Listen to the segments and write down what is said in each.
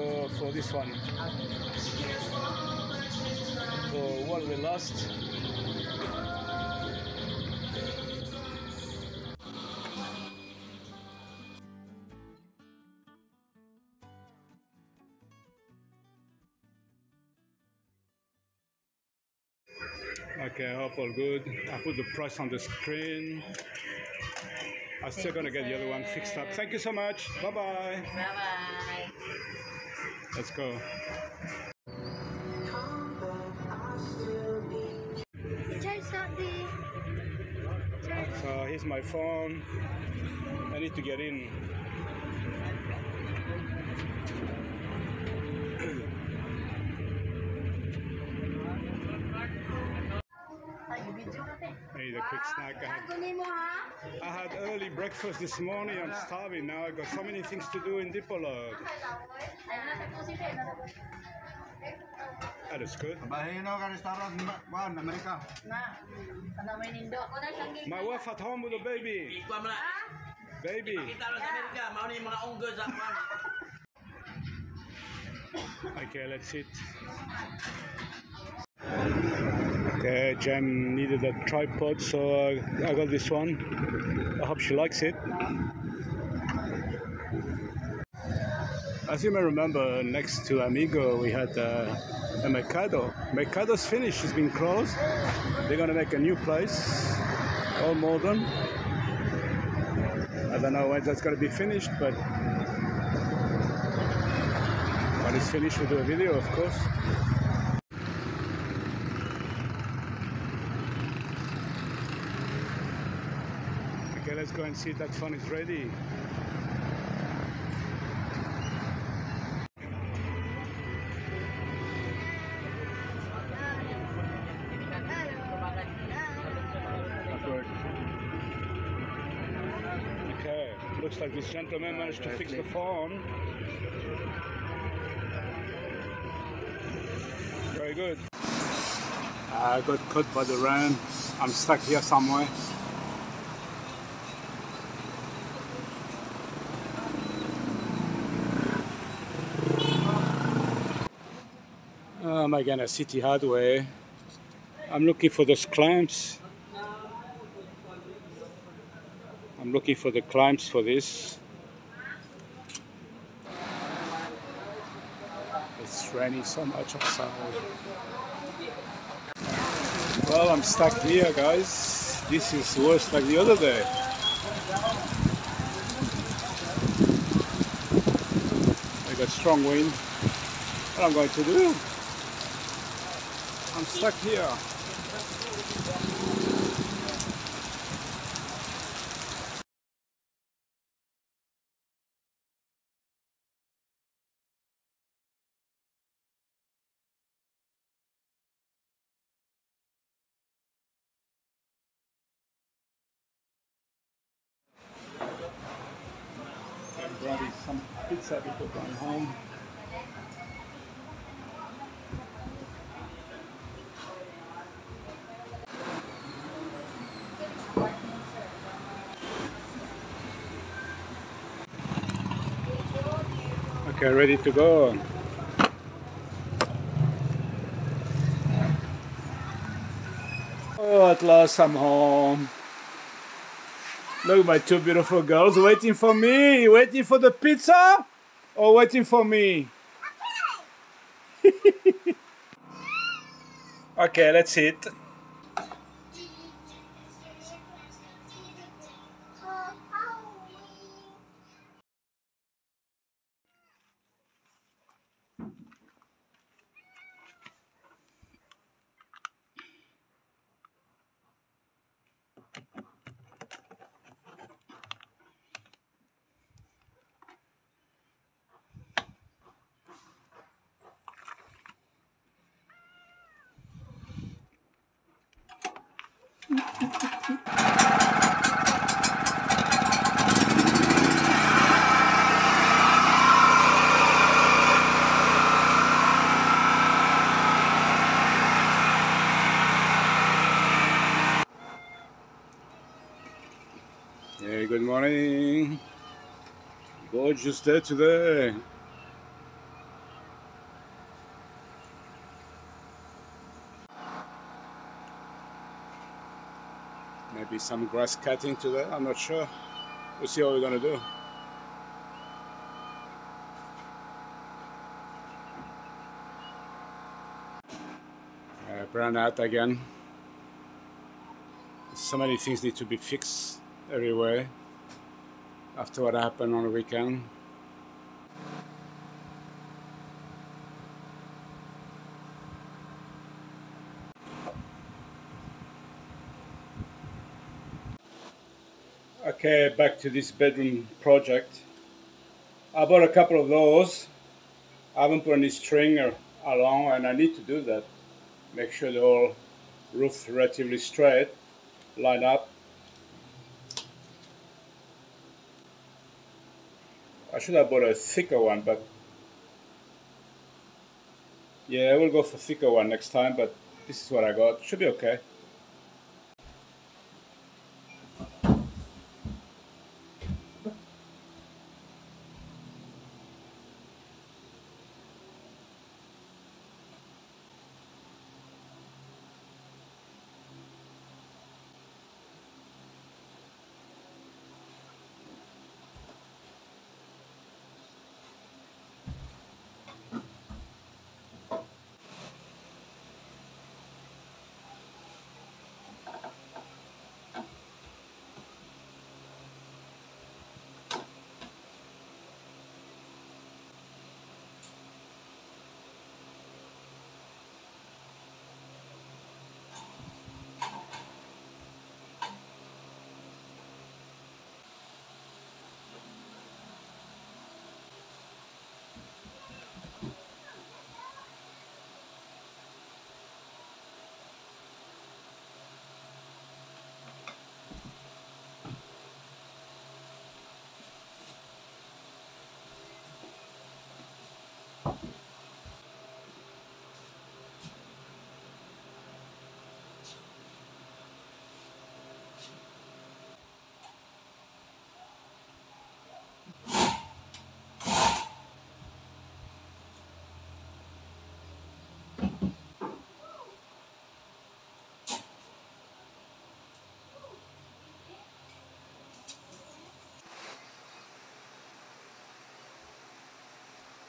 go for this one. For what we lost. Okay, I hope all good. I put the price on the screen. I'm still gonna get the other one fixed up. Thank you so much. Bye bye. Bye bye. Let's go. So here's my phone. I need to get in. Hey, the quick snack. I had early breakfast this morning. I'm starving now. I got so many things to do in Dipolog. That is good. My wife at home with a baby. Baby. Okay, let's eat. Okay, Jen needed a tripod, so I got this one. I hope she likes it. As you may remember, next to Amigo, we had a Mercado. Mercado's finished, it's been closed. They're gonna make a new place, all modern. I don't know when that's gonna be finished, but when it's finished, we'll do a video, of course. Okay, let's go and see if that phone is ready. Okay, looks like this gentleman managed to fix the phone. Very good. I got caught by the rain. I'm stuck here somewhere. I'm again at City Hardware. I'm looking for those clamps. I'm looking for the clamps for this. It's raining so much outside. Well, I'm stuck here, guys. This is worse like the other day. I got strong wind. What am I going to do? I'm stuck here. I'm grabbing some pizza before going home. Okay, ready to go. Oh, at last I'm home. Look at my two beautiful girls waiting for me. Waiting for the pizza or waiting for me? Okay, let's eat. Hey, good morning. Gorgeous day today. maybe some grass cutting today. I'm not sure. We'll see what we're gonna do. Brown out again. So many things need to be fixed everywhere after what happened on the weekend. Okay, back to this bedroom project. I bought a couple of those. I haven't put any string along, and I need to do that. Make sure the whole roof relatively straight, line up. I should have bought a thicker one, but yeah, I will go for thicker one next time, but this is what I got. Should be okay.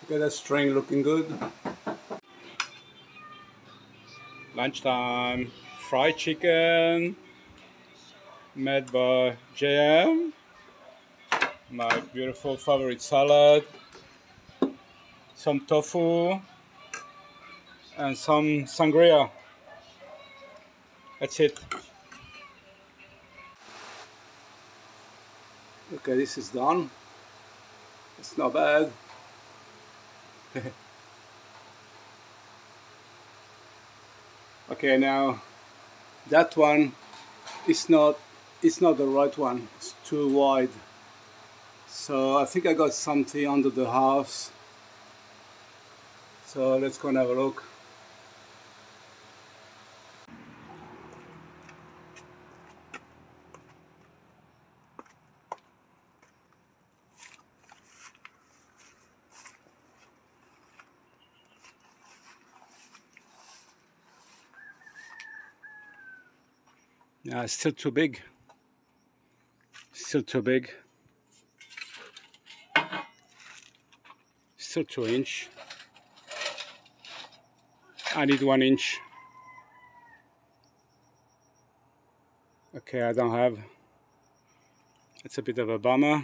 Look at that string looking good. Lunchtime. Fried chicken made by JM. My beautiful favorite salad. Some tofu and some sangria. That's it. Okay, this is done. It's not bad. Okay, now that one is not the right one. It's too wide. So I think I got something under the house. So let's go and have a look. Yeah, it's still too big. Still too big. Still 2 inch. I need 1 inch. Okay, I don't have. It's a bit of a bummer.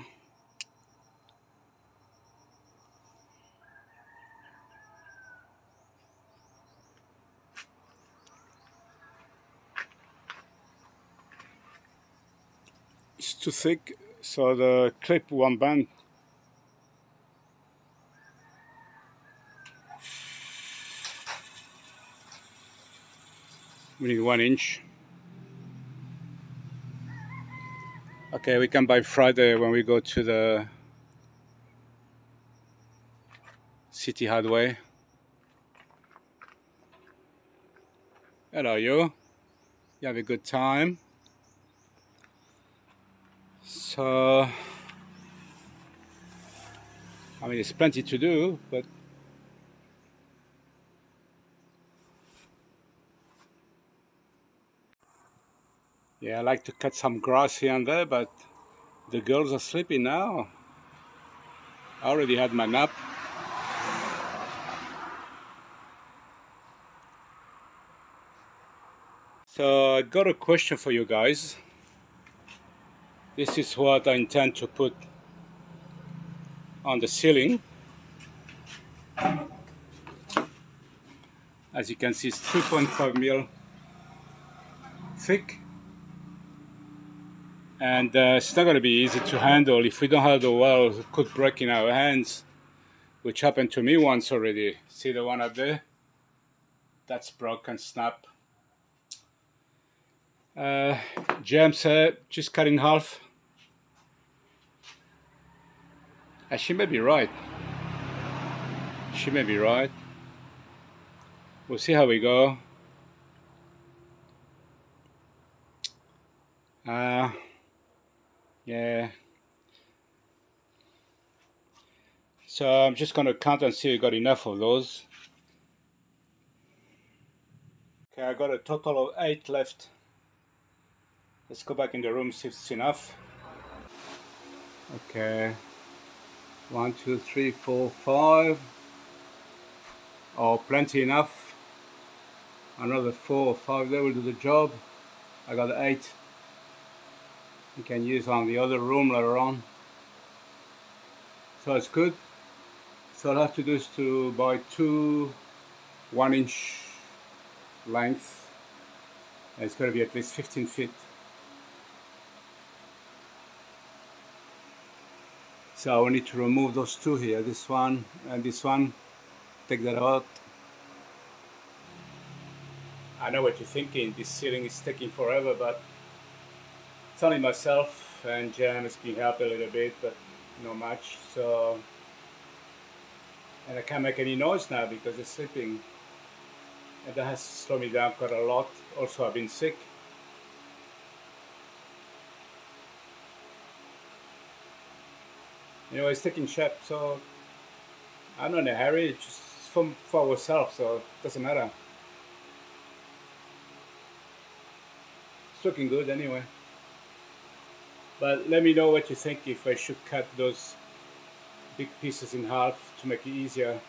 It's too thick, so the clip won't bend. We need 1 inch. Okay, we can buy Friday when we go to the City Hardware. Hello, you. You have a good time. So, I mean, there's plenty to do, but Yeah, I like to cut some grass here and there, but the girls are sleeping now. I already had my nap. So I got a question for you guys. This is what I intend to put on the ceiling. As you can see, it's 3.5 mil thick. And it's not going to be easy to handle. If we don't have the well, it could break in our hands, which happened to me once already. See the one up there? That's broken, snap. Jam said, just cut in half. She may be right. She may be right. We'll see how we go. Yeah. So I'm just going to count and see we got enough of those. Okay, I got a total of 8 left. Let's go back in the room, see if it's enough. Okay. 1, 2, 3, 4, 5. Oh, plenty enough. Another 4 or 5 there will do the job. I got 8. You can use on the other room later on. So it's good. So I'll have to do is to buy 2 1-inch length. And it's going to be at least 15 feet. So I need to remove those 2 here, this one and this one. Take that out. I know what you're thinking, this ceiling is taking forever, but it's only myself and Jan has been helping a little bit, but not much. So, and I can't make any noise now because they're sleeping. And that has slowed me down quite a lot. Also, I've been sick. You know, it's taking shape, so I'm not in a hurry. It's just for ourselves, so it doesn't matter. It's looking good anyway. But let me know what you think if I should cut those big pieces in half to make it easier.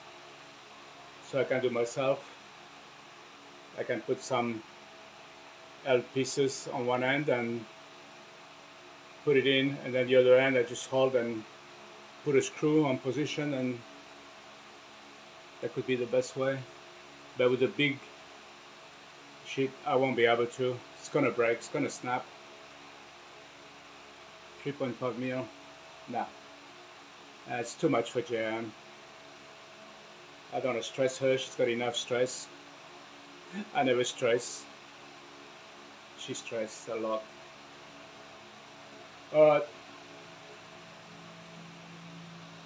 So I can do myself. I can put some L pieces on one end and put it in, and then the other end I just hold and put a screw on position, and that could be the best way. But with a big sheet I won't be able to. It's gonna break, it's gonna snap. 3.5 mil, nah, it's too much for Jan. I don't want to stress her, she's got enough stress. I never stress. She stressed a lot. Alright.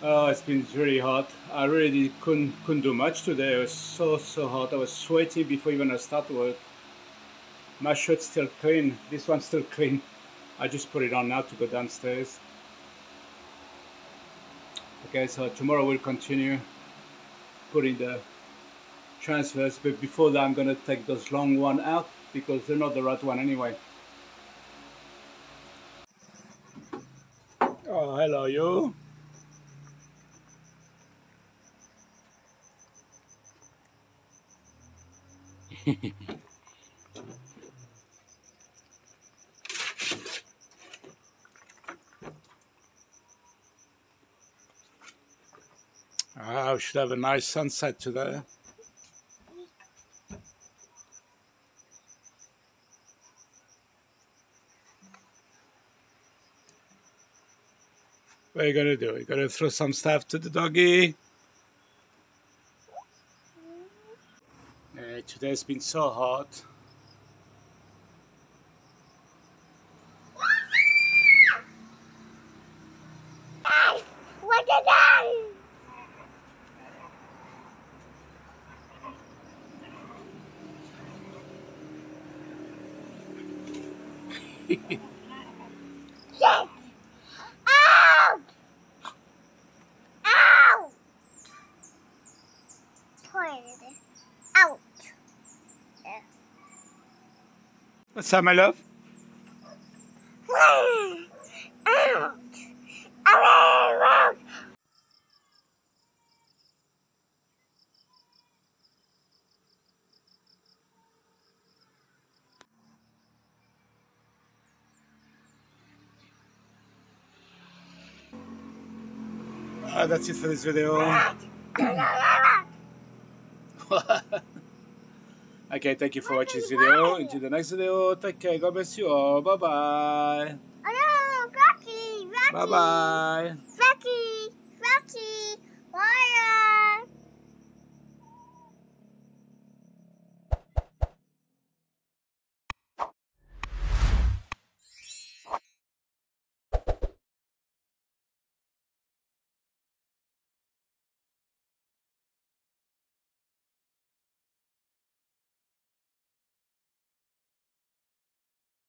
Oh, it's been really hot. I really couldn't do much today. It was so hot. I was sweating before even I started work. My shirt's still clean. This one's still clean. I just put it on now to go downstairs. Okay, so tomorrow we'll continue putting the transfers, but before that I'm going to take those long one out because they're not the right one anyway. Oh, hello you. We should have a nice sunset today. What are you gonna do? You gonna throw some stuff to the doggy? Today's been so hot. What is that? Shit! Out! Out! Toilet. Out. What's up, my love? That's it for this video. Okay, thank you for watching this video. Until the next video, take care. God bless you all. Bye bye. Oh no, Rocky, Rocky. Bye bye.